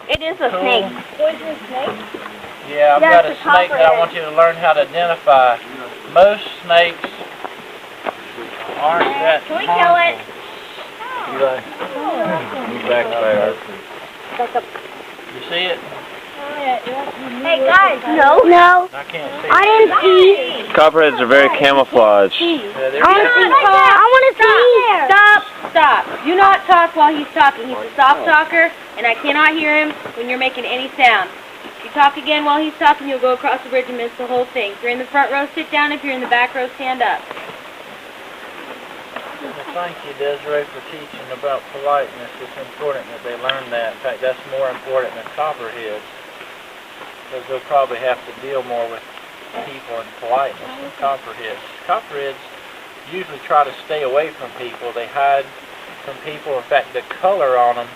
It is a snake. Poisonous snake? Yes, Yeah, I've got a the snake that I want you to learn how to identify. Most snakes aren't that Can we kill it? You back there. Back up. You see it? Hey guys, no. I can't see I it. didn't see. Copperheads are very camouflaged. Yeah, they're I want to see. Stop. Do not talk while he's talking. He's a soft talker, and I cannot hear him when you're making any sound. If you talk again while he's talking, you'll go across the bridge and miss the whole thing. If you're in the front row, sit down. If you're in the back row, stand up. Thank you, Desiree, for teaching about politeness. It's important that they learn that. In fact, that's more important than copperheads, because they'll probably have to deal more with people and politeness than copperheads. Copperheads usually try to stay away from people. They hide from people. In fact, the color on them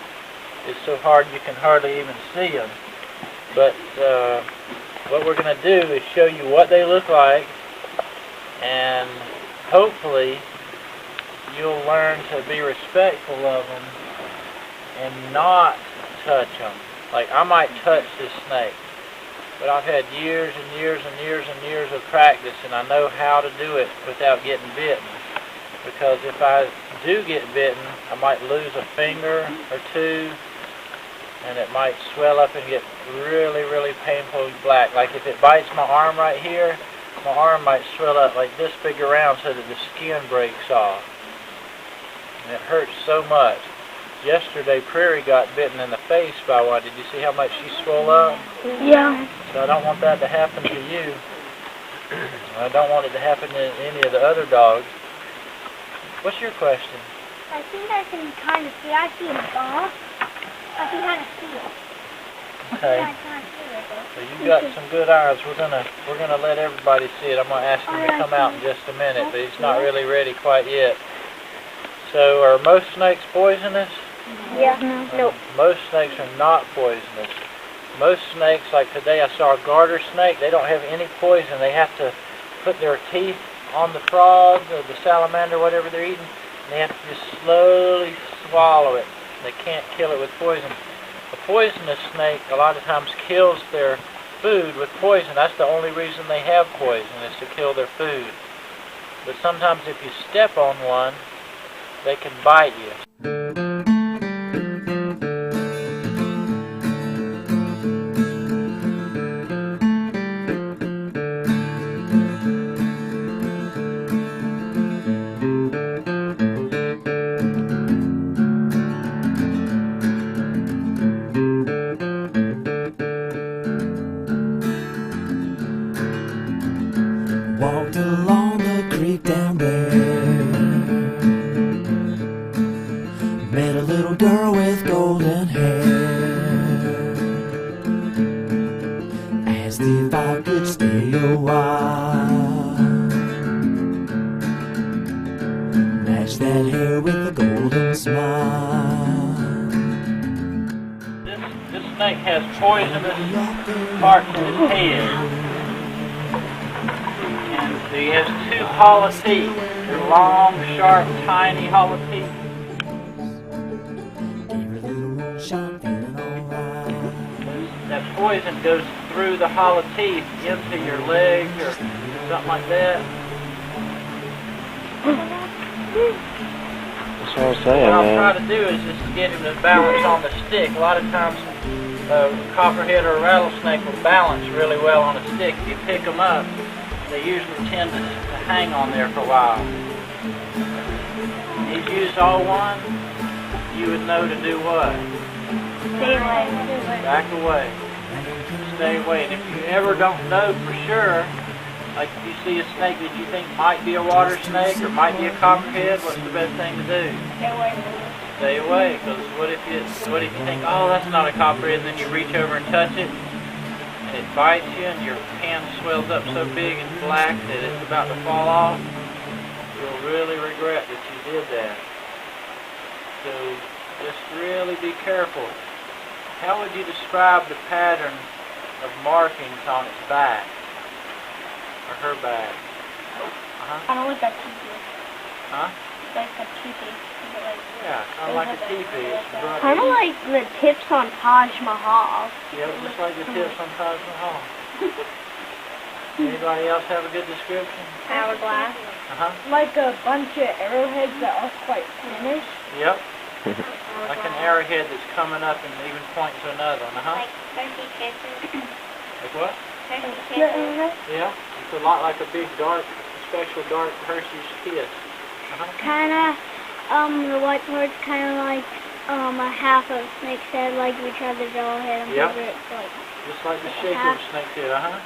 is so hard you can hardly even see them. But what we're going to do is show you what they look like, and hopefully you'll learn to be respectful of them and not touch them. Like, I might touch this snake, but I've had years and years and years and years of practice, and I know how to do it without getting bitten. Because if I do get bitten, I might lose a finger or two, and it might swell up and get really, really painfully black. Like if it bites my arm right here, my arm might swell up like this big around so that the skin breaks off. And it hurts so much. Yesterday, Prairie got bitten in the face by one. Did you see how much she swelled up? Yeah. So I don't want that to happen to you. I don't want it to happen to any of the other dogs. What's your question? I think I can kind of see. I see a ball. I can kind of see it. Okay. I can't see it though. So you got some good eyes. We're gonna let everybody see it. I'm gonna ask him to come out in just a minute, but he's not really ready quite yet. So are most snakes poisonous? Yeah. Nope. Most snakes are not poisonous. Most snakes, like today I saw a garter snake, they don't have any poison. They have to put their teeth on the frog or the salamander, whatever they're eating, and they have to just slowly swallow it. They can't kill it with poison. A poisonous snake a lot of times kills their food with poison. That's the only reason they have poison, is to kill their food. But sometimes if you step on one, they can bite you. Walked along the creek down there, met a little girl with golden hair, asked if I could stay a while, matched that hair with a golden smile. This snake has poisonous parts in his head. He has two hollow teeth. They're long, sharp, tiny hollow teeth. That poison goes through the hollow teeth into your leg or something like that. That's what I'm saying, What I'll man. try to do is just get him to balance on the stick. A lot of times a copperhead or a rattlesnake will balance really well on a stick. If you pick them up, they usually tend to hang on there for a while. If he's used all one, you would know to do what? Stay away. Back away. Stay away. And if you ever don't know for sure, like if you see a snake that you think might be a water snake or might be a copperhead, what's the best thing to do? Stay away. Stay away, because what if you think, oh, that's not a copperhead, and then you reach over and touch it, and it bites you, and your hand swells up so big and black that it's about to fall off, you'll really regret that you did that. So just really be careful. How would you describe the pattern of markings on its back, or her back? I don't like that teeth. Huh? Like that teeth. Yeah, kind of like a teepee. It's Kind of like the tips on Taj Mahal. Yeah, just like the tips on Taj Mahal. Anybody else have a good description? Hourglass. Uh-huh. Like a bunch of arrowheads that are quite finished. Yep. Like an arrowhead that's coming up and even pointing to another one. Uh-huh. Like Hershey Kisses. Like what? Hershey Kisses. Yeah. It's a lot like a big dark, special dark Hershey's Kiss. Uh-huh. Kind of, the white part's kind of like a half of a snake's head, like we tried to draw a head and Yep. figure it's like. Just like the shape of a snake's head. Uh-huh.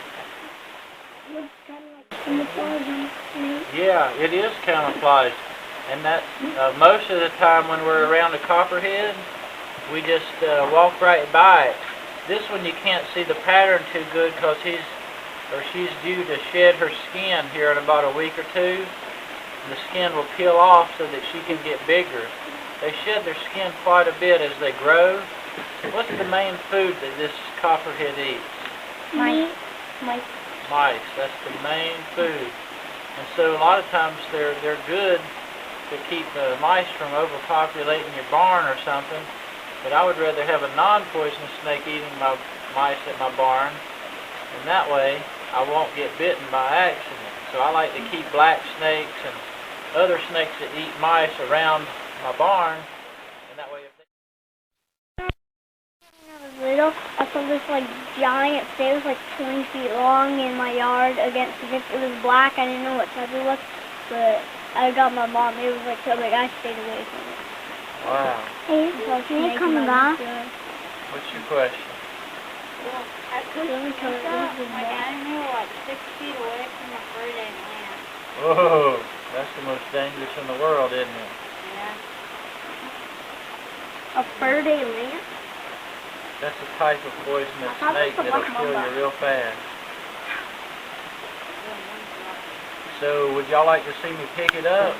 Looks kind of like camouflage on the snake. Yeah, it is camouflaged. And that's most of the time when we're around a copperhead, we just walk right by it. This one you can't see the pattern too good because she's due to shed her skin here in about a week or two. And the skin will peel off so that she can get bigger. They shed their skin quite a bit as they grow. What's the main food that this copperhead eats? Mice. Mice. That's the main food. And so a lot of times they're good to keep the mice from overpopulating your barn or something. But I would rather have a non-poisonous snake eating my mice at my barn. And that way I won't get bitten by accident. So I like to keep black snakes and other snakes that eat mice around my barn. And that way if they... When I was little, I saw this like giant snake. It was like 20 feet long in my yard against the fence. It was black. I didn't know what type it was, but I got my mom. It was like so big. I stayed away from it. Wow. Hey, can you come back? What's your question? Well, I couldn't my dad and me were like 6 feet away from a fur-day land. Whoa, that's the most dangerous in the world, isn't it? Yeah. A fur-day lamp? That's a type of poisonous snake that'll kill you real fast. So, would y'all like to see me pick it up?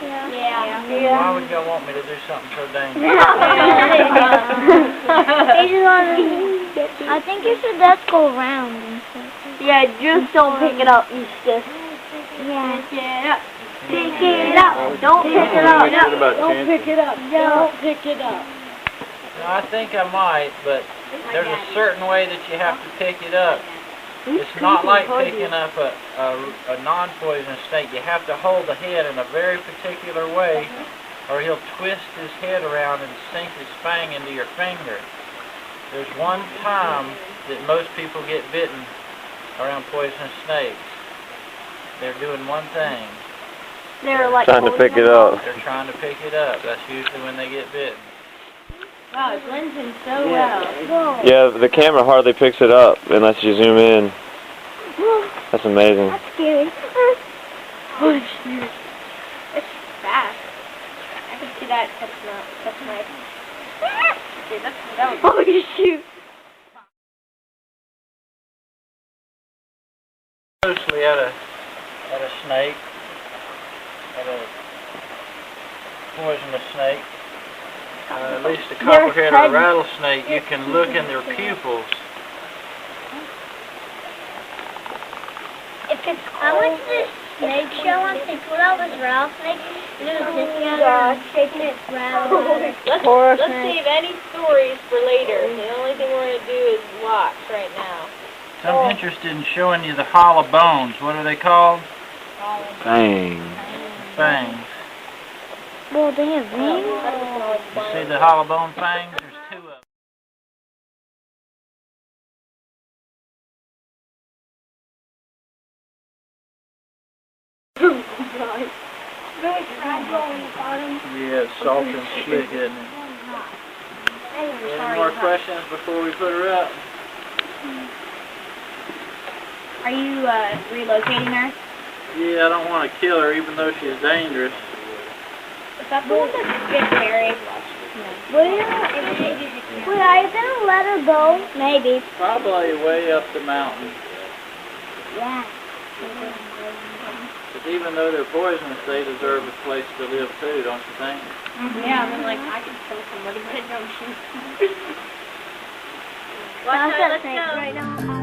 Yeah. Why would y'all want me to do something so dangerous? I think you should just go around and stuff. Yeah, just don't pick it up, Eustace. Yeah. Pick it up. Pick it up. Don't pick it up. Don't pick it up. Don't pick it up. Now, I think I might, but there's a certain way that you have to pick it up. It's not like picking up a non-poisonous snake. You have to hold the head in a very particular way, or he'll twist his head around and sink his fang into your finger. There's one time that most people get bitten around poisonous snakes. They're doing one thing. They're like Trying to pick it up. They're trying to pick it up. That's usually when they get bitten. Wow, it blends in so well. Whoa. Yeah, the camera hardly picks it up unless you zoom in. That's amazing. That's scary. Oh, shoot. It's fast. I can see that. That's nice. Dude, that was... Oh, shoot. Closely at a snake, at a poisonous snake. At least a copperhead or a rattlesnake, you can look in their pupils. I went to this snake show once. They put out this rattlesnake, and it was sitting there shaking its rattle. Let's save any stories for later. The only thing we're going to do is watch right now. So I'm interested in showing you the hollow bones. What are they called? Dang. Fangs. Well, they have wings. You see the hollow bone fangs? There's two of them. Yeah, it's soft and slick, isn't it? Any more questions before we put her up? Are you relocating her? Yeah, I don't want to kill her even though she's dangerous. Is that the one that gets married? Would I gonna let her go? Maybe. Probably way up the mountain. Yeah. But even though they're poisonous, they deserve a place to live too, don't you think? Yeah, I mean, like, I could kill somebody, but I don't shoot. Watch out, let's go. Right now.